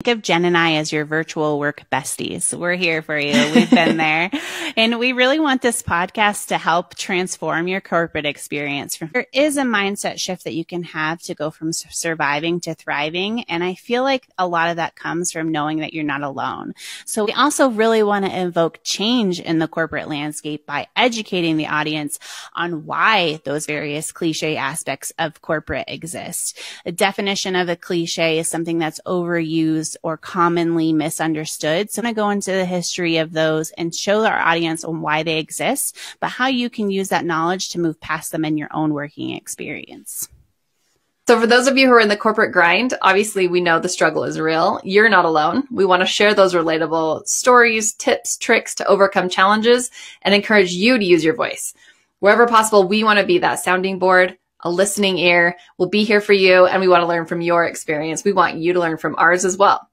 Think of Jen and I as your virtual work besties. We're here for you. We've been there. And we really want this podcast to help transform your corporate experience. There is a mindset shift that you can have to go from surviving to thriving. And I feel like a lot of that comes from knowing that you're not alone. So we also really want to invoke change in the corporate landscape by educating the audience on why those various cliche aspects of corporate exist. The definition of a cliche is something that's overused or commonly misunderstood. So I'm going to go into the history of those and show our audience on why they exist, but how you can use that knowledge to move past them in your own working experience. So for those of you who are in the corporate grind, obviously we know the struggle is real. You're not alone. We want to share those relatable stories, tips, tricks to overcome challenges and encourage you to use your voice. Wherever possible, we want to be that sounding board, a listening ear. We'll be here for you, and we want to learn from your experience. We want you to learn from ours as well.